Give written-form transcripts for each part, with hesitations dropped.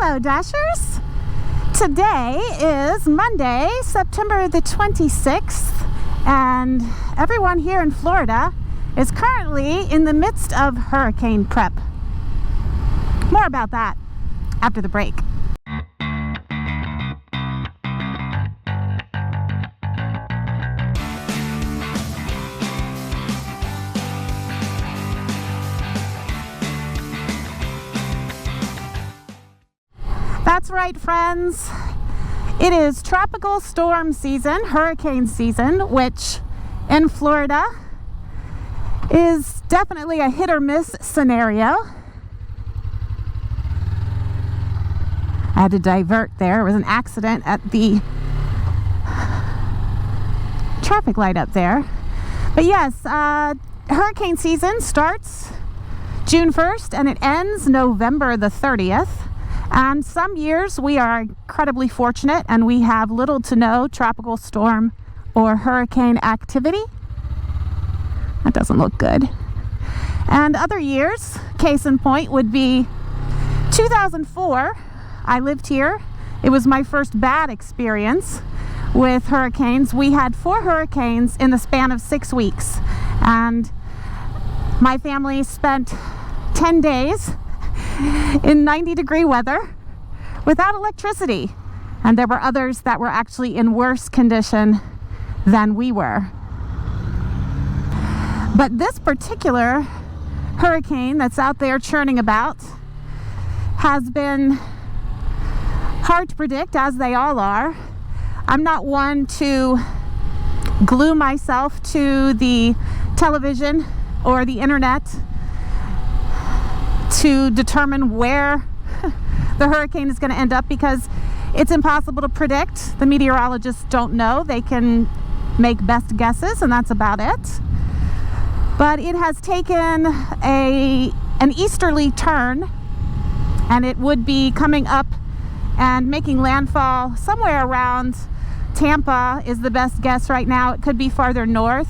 Hello, Dashers! Today is Monday, September the 26th, and everyone here in Florida is currently in the midst of hurricane prep. More about that after the break. That's right, friends. It is tropical storm season, hurricane season, which in Florida is definitely a hit or miss scenario. I had to divert there. It was an accident at the traffic light up there. But yes, hurricane season starts June 1st and it ends November the 30th. And some years we are incredibly fortunate and we have little to no tropical storm or hurricane activity. That doesn't look good. And other years, case in point, would be 2004. I lived here. It was my first bad experience with hurricanes. We had 4 hurricanes in the span of 6 weeks. And my family spent 10 days in 90-degree weather without electricity, and there were others that were actually in worse condition than we were. But this particular hurricane that's out there churning about has been hard to predict, as they all are. I'm not one to glue myself to the television or the internet to determine where the hurricane is going to end up, because it's impossible to predict. The meteorologists don't know. They can make best guesses, and that's about it. But it has taken an easterly turn, and it would be coming up and making landfall somewhere around Tampa is the best guess right now. It could be farther north.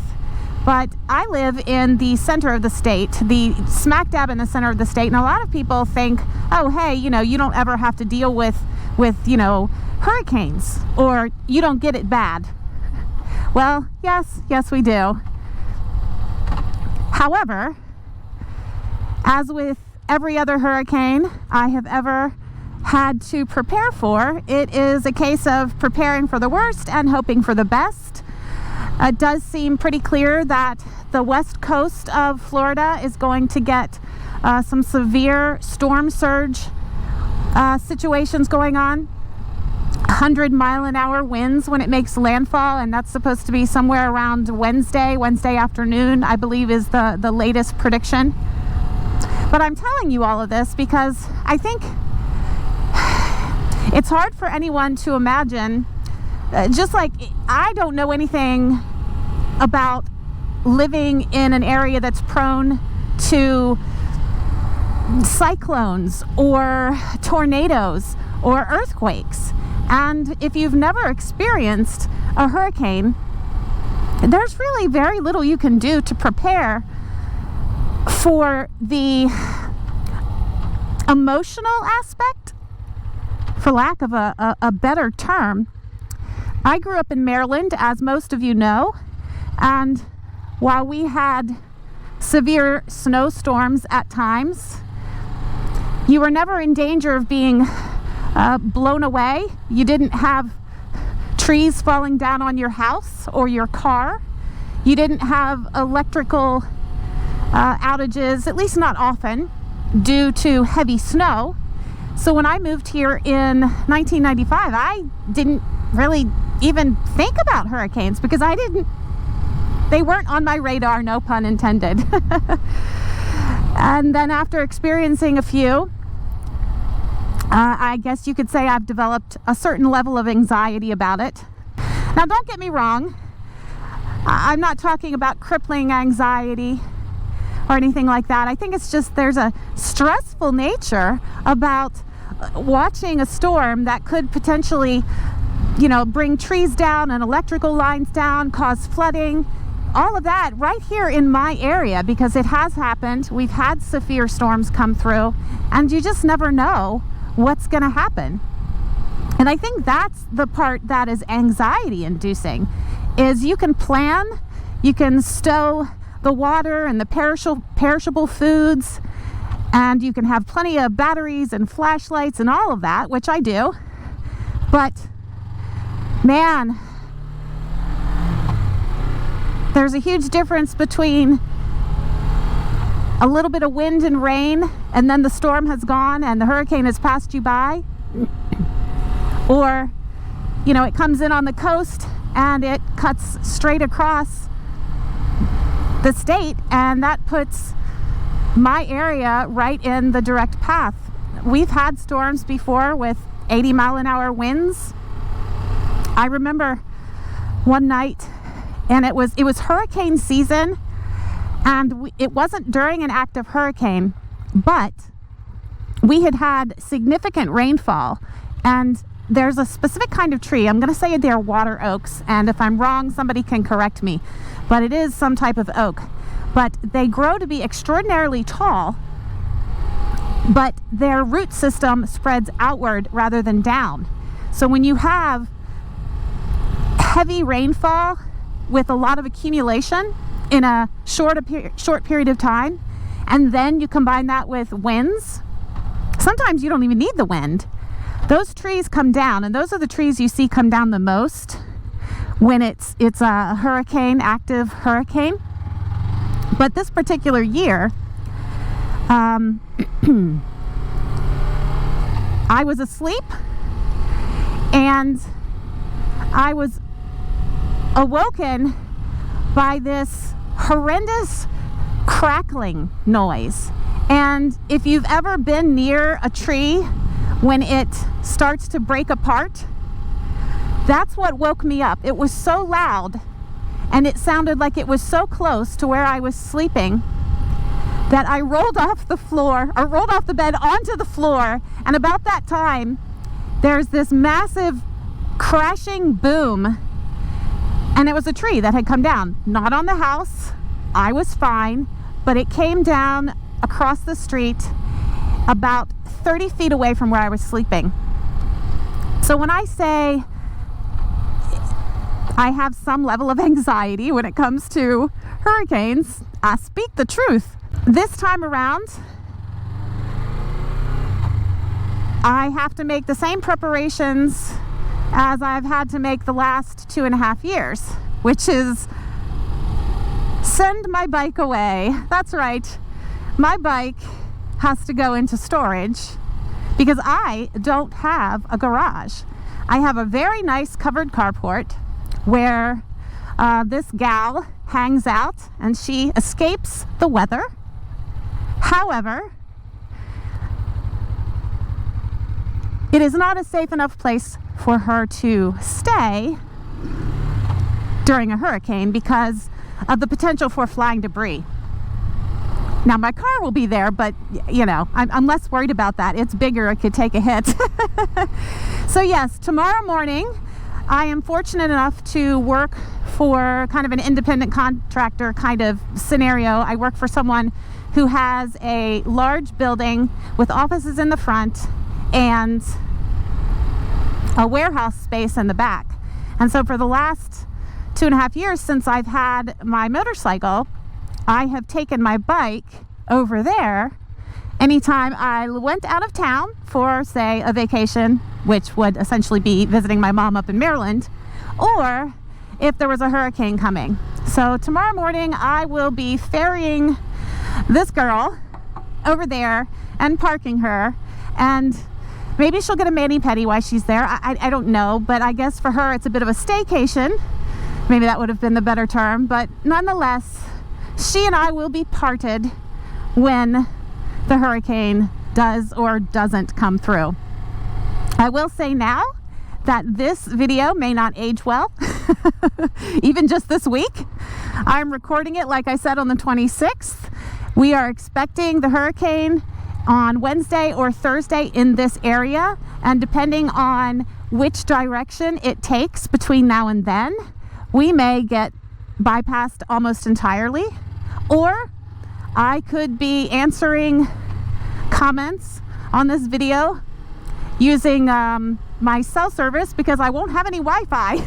But I live in the center of the state, the smack dab in the center of the state, and a lot of people think, oh, hey, you don't ever have to deal with hurricanes, or you don't get it bad. Well, yes, we do. However, as with every other hurricane I have ever had to prepare for, it is a case of preparing for the worst and hoping for the best. It does seem pretty clear that the west coast of Florida is going to get some severe storm surge situations going on. 100-mile-an-hour winds when it makes landfall, and that's supposed to be somewhere around Wednesday afternoon, I believe, is the latest prediction. But I'm telling you all of this because I think it's hard for anyone to imagine. Just like I don't know anything about living in an area that's prone to cyclones or tornadoes or earthquakes. And if you've never experienced a hurricane, there's really very little you can do to prepare for the emotional aspect, for lack of a better term. I grew up in Maryland, as most of you know, and while we had severe snowstorms at times, you were never in danger of being blown away. You didn't have trees falling down on your house or your car. You didn't have electrical outages, at least not often, due to heavy snow. So when I moved here in 1995, I didn't really even think about hurricanes because they weren't on my radar, no pun intended. And then after experiencing a few, I guess you could say I've developed a certain level of anxiety about it. Now, don't get me wrong. I'm not talking about crippling anxiety or anything like that. I think it's just there's a stressful nature about watching a storm that could potentially, bring trees down and electrical lines down, cause flooding, all of that right here in my area, because it has happened. We've had severe storms come through, and you just never know what's going to happen. And I think that's the part that is anxiety inducing, is you can plan, you can stow the water and the perishable foods, and you can have plenty of batteries and flashlights and all of that, which I do. But man, there's a huge difference between a little bit of wind and rain and then the storm has gone and the hurricane has passed you by, or it comes in on the coast and it cuts straight across the state, and that puts my area right in the direct path. We've had storms before with 80-mile-an-hour winds. I remember one night, and it was hurricane season, and it wasn't during an active hurricane, but we had significant rainfall, and there's a specific kind of tree. I'm going to say they're water oaks, and if I'm wrong, somebody can correct me, but it is some type of oak. But they grow to be extraordinarily tall, but their root system spreads outward rather than down. So when you have heavy rainfall with a lot of accumulation in a short period of time, and then you combine that with winds, sometimes you don't even need the wind. Those trees come down, and those are the trees you see come down the most when it's a hurricane, active hurricane. But this particular year, I was asleep and I was awoken by this horrendous crackling noise. And if you've ever been near a tree when it starts to break apart, that's what woke me up. It was so loud, and it sounded like it was so close to where I was sleeping that I rolled off the bed onto the floor. And about that time, there's this massive crashing boom, and it was a tree that had come down, not on the house. I was fine, but it came down across the street about 30 feet away from where I was sleeping. So when I say I have some level of anxiety when it comes to hurricanes, I speak the truth. This time around, I have to make the same preparations as I've had to make the last 2.5 years, which is send my bike away. That's right. My bike has to go into storage because I don't have a garage. I have a very nice covered carport where this gal hangs out and she escapes the weather. However, it is not a safe enough place for her to stay during a hurricane because of the potential for flying debris. Now, my car will be there, but I'm less worried about that. It's bigger, it could take a hit. So yes, tomorrow morning I am fortunate enough to work for kind of an independent contractor kind of scenario. I work for someone who has a large building with offices in the front and a warehouse space in the back. And so for the last 2.5 years since I've had my motorcycle, I have taken my bike over there anytime I went out of town for, say, a vacation, which would essentially be visiting my mom up in Maryland, or if there was a hurricane coming. So tomorrow morning I will be ferrying this girl over there and parking her, and maybe she'll get a mani-pedi while she's there. I don't know, but I guess for her it's a bit of a staycation. Maybe that would have been the better term, but nonetheless, she and I will be parted when the hurricane does or doesn't come through. I will say now that this video may not age well, even just this week. I'm recording it, like I said, on the 26th. We are expecting the hurricane on Wednesday or Thursday in this area, and depending on which direction it takes between now and then, we may get bypassed almost entirely, or I could be answering comments on this video using my cell service because I won't have any Wi-Fi.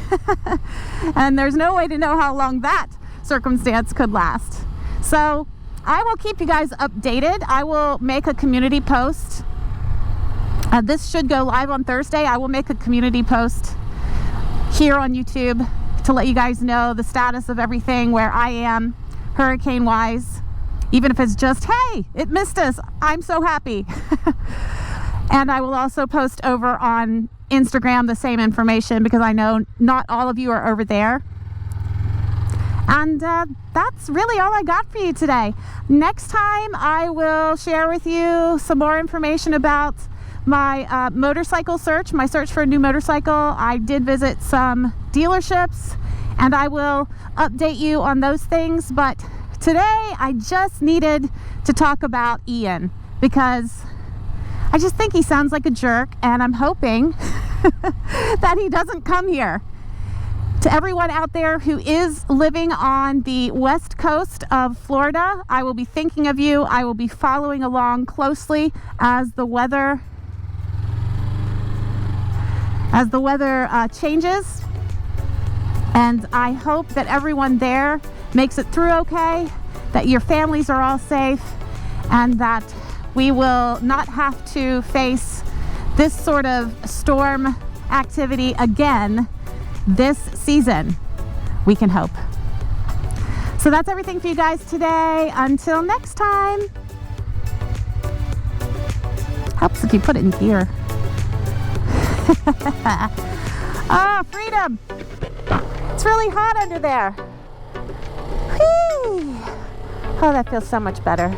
And there's no way to know how long that circumstance could last. So I will keep you guys updated. I will make a community post. This should go live on Thursday. I will make a community post here on YouTube to let you guys know the status of everything, where I am hurricane wise. Even if it's just, hey, it missed us, I'm so happy. And I will also post over on Instagram the same information, because I know not all of you are over there. And that's really all I got for you today. Next time I will share with you some more information about my motorcycle search, my search for a new motorcycle. I did visit some dealerships, and I will update you on those things. But today I just needed to talk about Ian, because I just think he sounds like a jerk, and I'm hoping that he doesn't come here. To everyone out there who is living on the west coast of Florida, I will be thinking of you. I will be following along closely as the weather changes. And I hope that everyone there makes it through okay, that your families are all safe, and that we will not have to face this sort of storm activity again this season. We can hope. So that's everything for you guys today. Until next time. Helps if you put it in gear. Ah, freedom. It's really hot under there. Whee! Oh, that feels so much better.